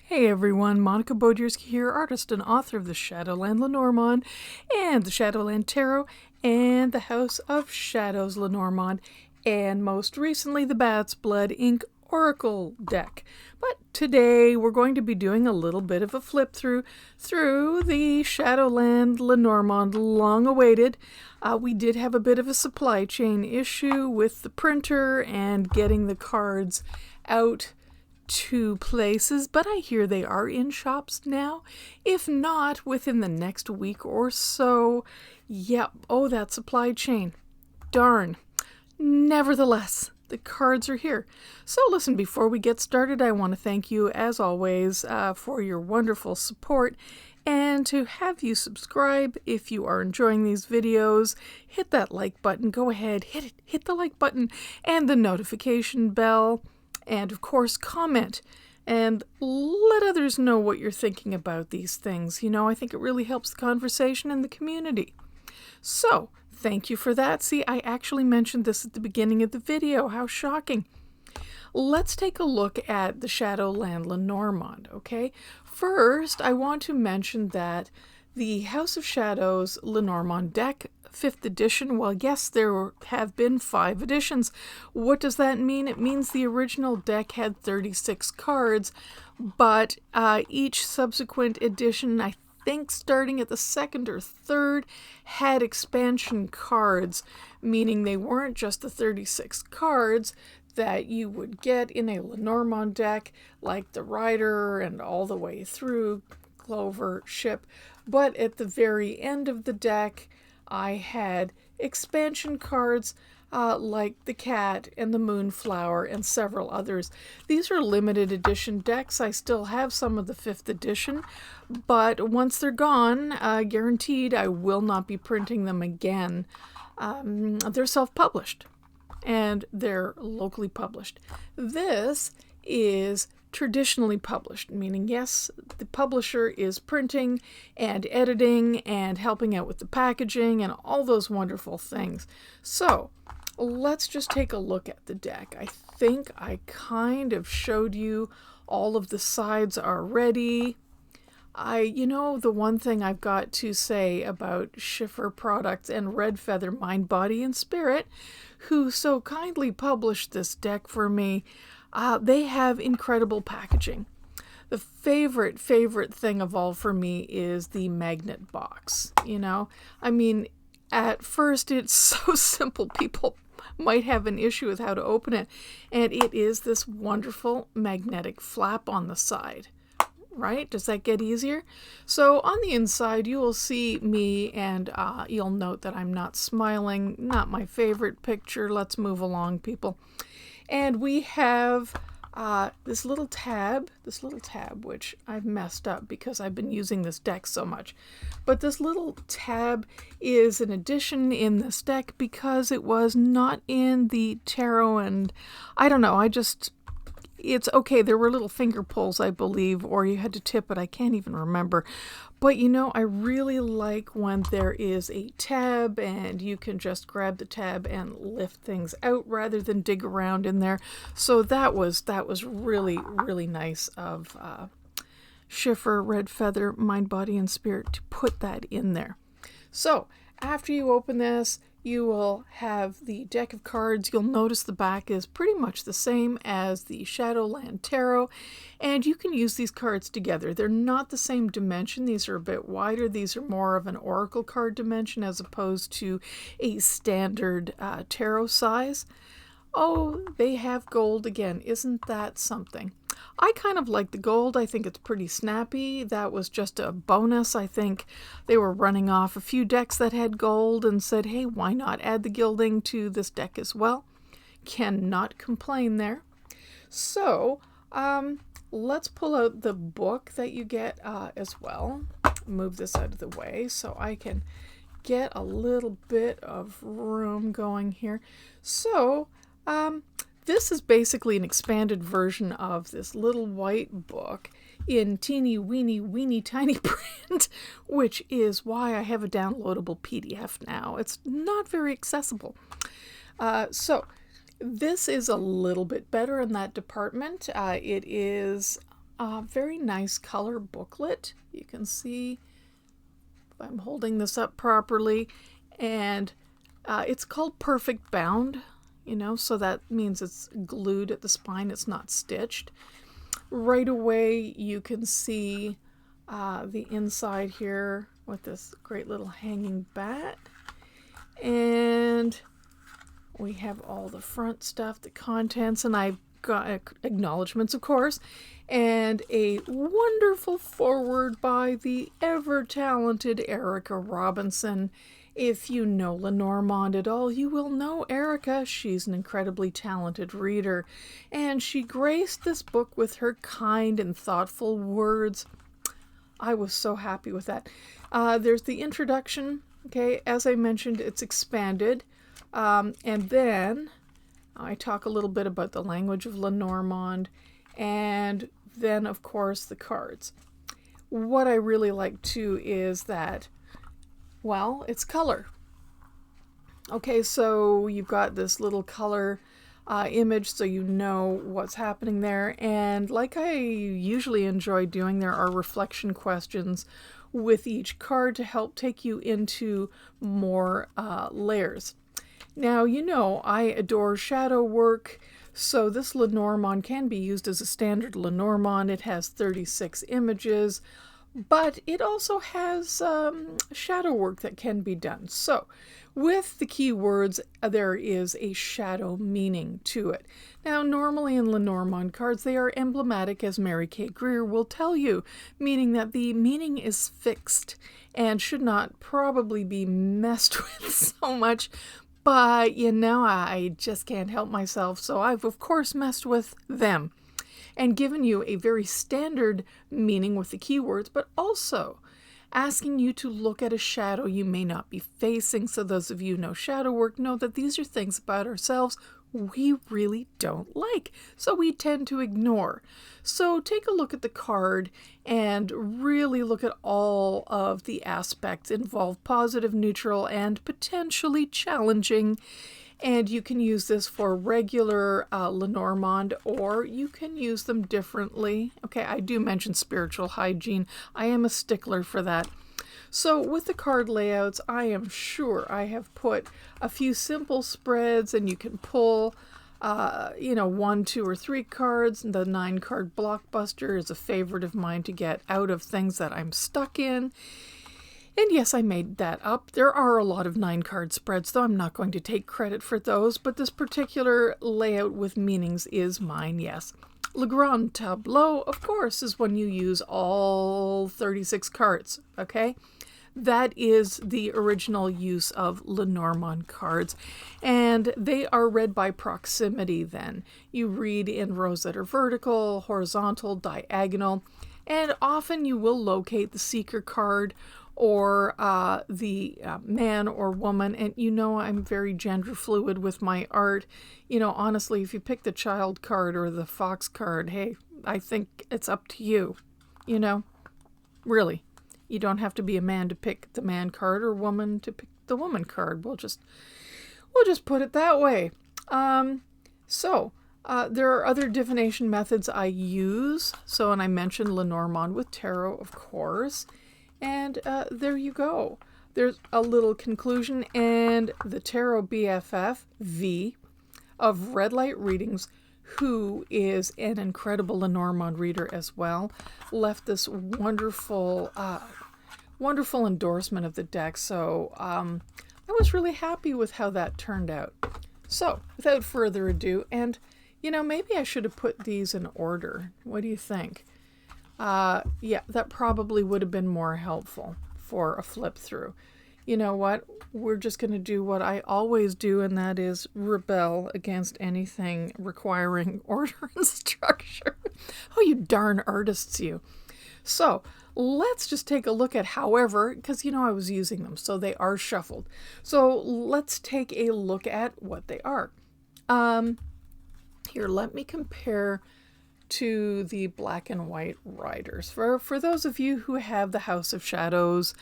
Hey everyone, Monica Bodierski here, artist and author of the Shadowland Lenormand and the Shadowland Tarot and the House of Shadows Lenormand and most recently the Bat's Blood Ink Oracle deck. But today we're going to be doing a little bit of a flip through the Shadowland Lenormand, long awaited. We did have a bit of a supply chain issue with the printer and getting the cards out to places, but I hear they are in shops now, if not within the next week or so. Yep, oh, that supply chain. Darn. Nevertheless, the cards are here. So listen, before we get started, I want to thank you, as always, for your wonderful support and to have you subscribe if you are enjoying these videos. Hit that like button. Go ahead, hit it. Hit the like button and the notification bell. And of course, comment and let others know what you're thinking about these things. You know, I think it really helps the conversation in the community. So, thank you for that. See, I actually mentioned this at the beginning of the video. How shocking. Let's take a look at the Shadowland Lenormand, okay? First, I want to mention that the House of Shadows Lenormand deck, 5th edition, well, yes, there have been 5 editions. What does that mean? It means the original deck had 36 cards, but each subsequent edition, I think starting at the 2nd or 3rd, had expansion cards, meaning they weren't just the 36 cards that you would get in a Lenormand deck, like the Rider and all the way through Clover Ship, but at the very end of the deck, I had expansion cards like the Cat and the Moonflower and several others. These are limited edition decks. I still have some of the 5th edition, but once they're gone, guaranteed I will not be printing them again. They're self-published and they're locally published. This is traditionally published, meaning yes, the publisher is printing and editing and helping out with the packaging and all those wonderful things. So let's just take a look at the deck. I think I kind of showed you all of the sides already. The one thing I've got to say about Schiffer Products and Red Feather Mind, Body, and Spirit, who so kindly published this deck for me, they have incredible packaging. The favorite thing of all for me is the magnet box. You know, I mean, at first it's so simple, people might have an issue with how to open it. And it is this wonderful magnetic flap on the side. Right? Does that get easier? So on the inside, you will see me, and you'll note that I'm not smiling. Not my favorite picture. Let's move along, people. And we have this little tab, which I've messed up because I've been using this deck so much. But this little tab is an addition in this deck because it was not in the tarot, and I don't know, it's okay. There were little finger pulls, I believe, or you had to tip it. I can't even remember. But you know, I really like when there is a tab and you can just grab the tab and lift things out rather than dig around in there. So that was really, really nice of Schiffer, Red Feather, Mind, Body, and Spirit to put that in there. So after you open this, you will have the deck of cards. You'll notice the back is pretty much the same as the Shadowland Tarot, and you can use these cards together. They're not the same dimension. These are a bit wider. These are more of an oracle card dimension as opposed to a standard tarot size. Oh, they have gold again. Isn't that something? I kind of like the gold. I think it's pretty snappy. That was just a bonus. I think they were running off a few decks that had gold and said, hey, why not add the gilding to this deck as well? Cannot complain there. So let's pull out the book that you get as well. Move this out of the way so I can get a little bit of room going here. So this is basically an expanded version of this little white book in teeny weeny tiny print, which is why I have a downloadable PDF now. It's not very accessible. So this is a little bit better in that department. It is very nice color booklet. You can see if I'm holding this up properly. And it's called Perfect Bound, so that means it's glued at the spine. It's not stitched. Right away, you can see the inside here with this great little hanging bat. And we have all the front stuff, the contents, and I've got acknowledgments, of course, and a wonderful foreword by the ever-talented Erica Robinson. If you know Lenormand at all, you will know Erica. She's an incredibly talented reader, and she graced this book with her kind and thoughtful words. I was so happy with that. There's the introduction. Okay, as I mentioned, it's expanded. And then I talk a little bit about the language of Lenormand, and then, of course, the cards. What I really like, too, is that, well, it's color. Okay, so you've got this little color image, so you know what's happening there. And like I usually enjoy doing, there are reflection questions with each card to help take you into more layers. Now, I adore shadow work, so this Lenormand can be used as a standard Lenormand. It has 36 images, but it also has shadow work that can be done. So, with the keywords, there is a shadow meaning to it. Now, normally in Lenormand cards, they are emblematic, as Mary Kay Greer will tell you, meaning that the meaning is fixed and should not probably be messed with so much. But, I just can't help myself, so I've, of course, messed with them and given you a very standard meaning with the keywords, but also asking you to look at a shadow you may not be facing. So those of you who know shadow work know that these are things about ourselves we really don't like, so we tend to ignore. So take a look at the card and really look at all of the aspects involved, positive, neutral, and potentially challenging. And you can use this for regular Lenormand, or you can use them differently. Okay, I do mention spiritual hygiene. I am a stickler for that. So with the card layouts, I am sure I have put a few simple spreads, and you can pull, 1, 2, or 3 cards. The 9-card blockbuster is a favorite of mine to get out of things that I'm stuck in. And yes, I made that up. There are a lot of 9-card spreads, though I'm not going to take credit for those, but this particular layout with meanings is mine, yes. Le Grand Tableau, of course, is when you use all 36 cards, okay? That is the original use of Lenormand cards, and they are read by proximity then. You read in rows that are vertical, horizontal, diagonal, and often you will locate the seeker card or the man or woman. And I'm very gender fluid with my art. Honestly, if you pick the child card or the fox card, hey, I think it's up to you. Really. You don't have to be a man to pick the man card or woman to pick the woman card. We'll just put it that way. So there are other divination methods I use. So, and I mentioned Lenormand with tarot, of course. And there you go. There's a little conclusion, and the Tarot BFF, V, of Red Light Readings, who is an incredible Lenormand reader as well, left this wonderful endorsement of the deck. So I was really happy with how that turned out. So without further ado, and maybe I should have put these in order. What do you think? Yeah, that probably would have been more helpful for a flip through. You know what? We're just going to do what I always do, and that is rebel against anything requiring order and structure. Oh, you darn artists, you. So let's just take a look at however, because I was using them, so they are shuffled. So let's take a look at what they are. Here, let me compare to the black and white riders. For those of you who have the House of Shadows,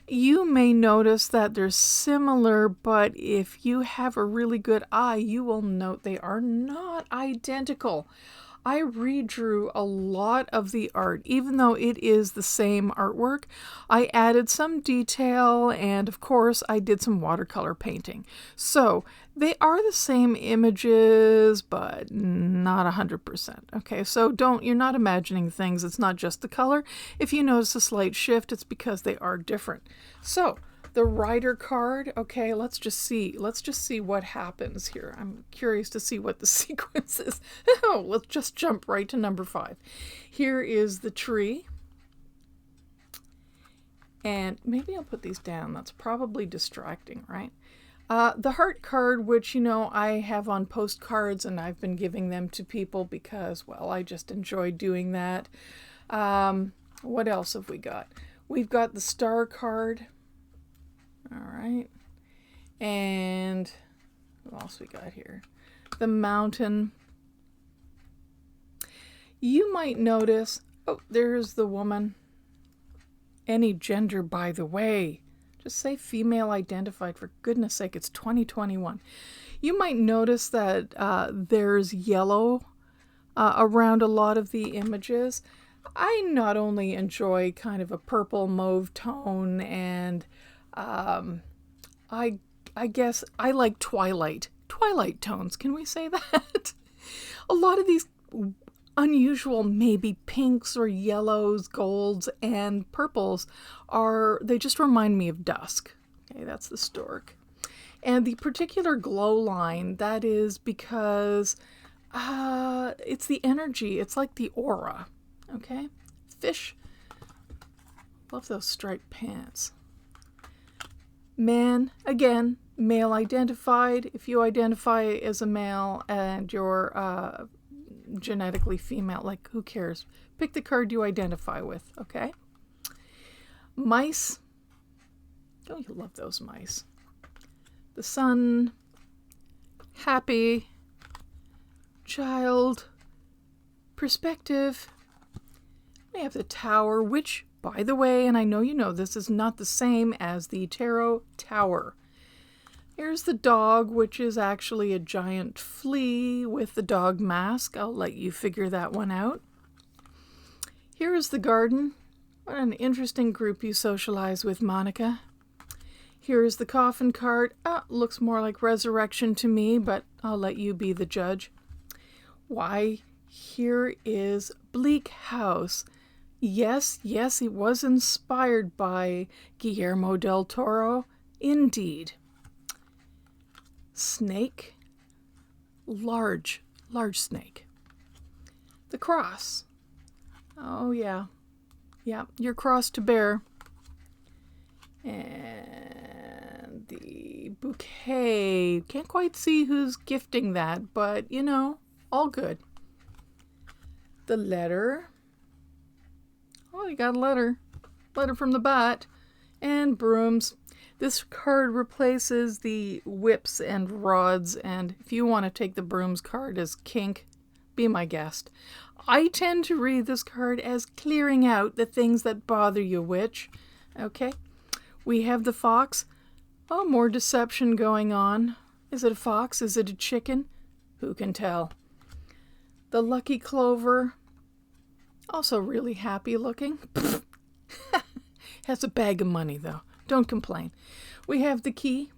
you may notice that they're similar, but if you have a really good eye, you will note they are not identical. I redrew a lot of the art, even though it is the same artwork. I added some detail, and of course I did some watercolor painting. So they are the same images, but not 100%. Okay, so you're not imagining things. It's not just the color. If you notice a slight shift, it's because they are different. So the rider card, okay, let's just see what happens here. I'm curious to see what the sequence is. Oh, let's just jump right to number 5. Here is the tree. And maybe I'll put these down. That's probably distracting, right? The heart card, which, I have on postcards, and I've been giving them to people because, well, I just enjoy doing that. What else have we got? We've got the star card. All right. And what else we got here? The mountain. You might notice, oh, there's the woman. Any gender, by the way. Just say female identified, for goodness sake, it's 2021. You might notice that there's yellow around a lot of the images. I not only enjoy kind of a purple mauve tone, and I guess I like twilight tones. Can we say that? A lot of these unusual, maybe pinks or yellows, golds, and purples they just remind me of dusk. Okay, that's the stork. And the particular glow line, that is because it's the energy. It's like the aura. Okay? Fish. Love those striped pants. Man, again, male identified. If you identify as a male and you're genetically female, like, who cares? Pick the card you identify with, okay? Mice. Oh, you love those mice. The sun. Happy. Child. Perspective. We have the tower, which, by the way, and I know you know this, is not the same as the tarot tower. Here's the dog, which is actually a giant flea with the dog mask. I'll let you figure that one out. Here is the garden. What an interesting group you socialize with, Monica. Here is the coffin card. Looks more like resurrection to me, but I'll let you be the judge. Why, here is Bleak House. Yes, it was inspired by Guillermo del Toro. Indeed. Snake. Large snake. The cross. Oh, yeah. Yeah, your cross to bear. And the bouquet. Can't quite see who's gifting that, but, all good. The letter. Oh, you got a letter. Letter from the bat. And brooms. This card replaces the whips and rods, and if you want to take the brooms card as kink, be my guest. I tend to read this card as clearing out the things that bother you, witch. Okay? We have the fox. Oh, more deception going on. Is it a fox? Is it a chicken? Who can tell? The lucky clover. Also really happy looking. Has a bag of money, though. Don't complain. We have the key.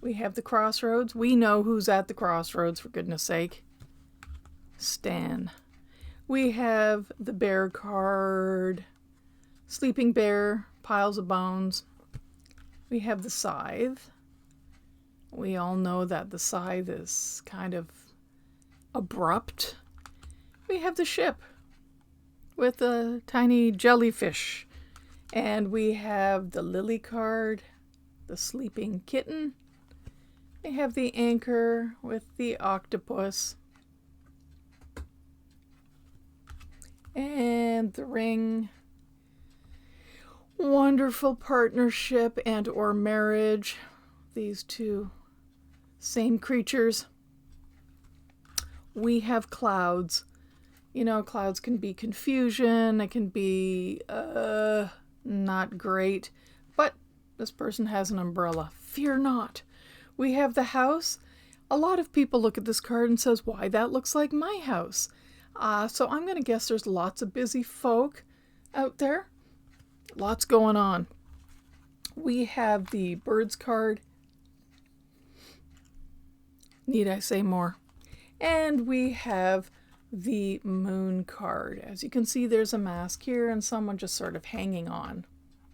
We have the crossroads. We know who's at the crossroads, for goodness sake. Stan. We have the bear card. Sleeping bear. Piles of bones. We have the scythe. We all know that the scythe is kind of abrupt. We have the ship with a tiny jellyfish. And we have the lily card, the sleeping kitten. We have the anchor with the octopus. And the ring. Wonderful partnership and or marriage. These two same creatures. We have clouds. Clouds can be confusion. It can be not great, but this person has an umbrella. Fear not. We have the house. a lot of people look at this card and says, why, that looks like my house. So I'm going to guess there's lots of busy folk out there. Lots going on. We have the birds card. Need I say more? And we have the moon card. As you can see, there's a mask here and someone just sort of hanging on.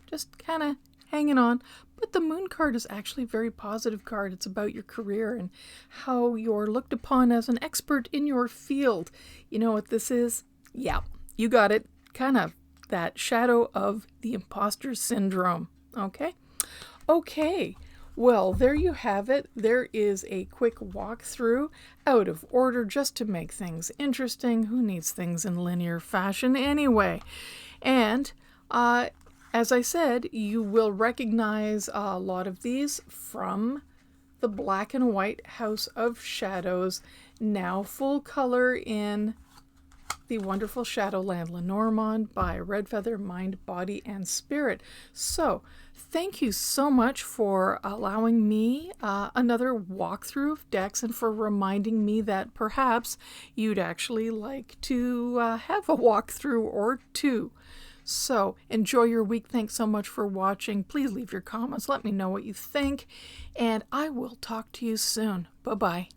Just kind of hanging on. But the moon card is actually a very positive card. It's about your career and how you're looked upon as an expert in your field. You know what this is? Yeah, you got it. Kind of that shadow of the imposter syndrome. Okay. Well, there you have it. There is a quick walkthrough out of order just to make things interesting. Who needs things in linear fashion anyway? And as I said, you will recognize a lot of these from the black and white House of Shadows, now full color in the wonderful Shadowland Lenormand by Red Feather, Mind, Body, and Spirit. So, thank you so much for allowing me another walkthrough of decks and for reminding me that perhaps you'd actually like to have a walkthrough or two. So, enjoy your week. Thanks so much for watching. Please leave your comments. Let me know what you think. And I will talk to you soon. Bye-bye.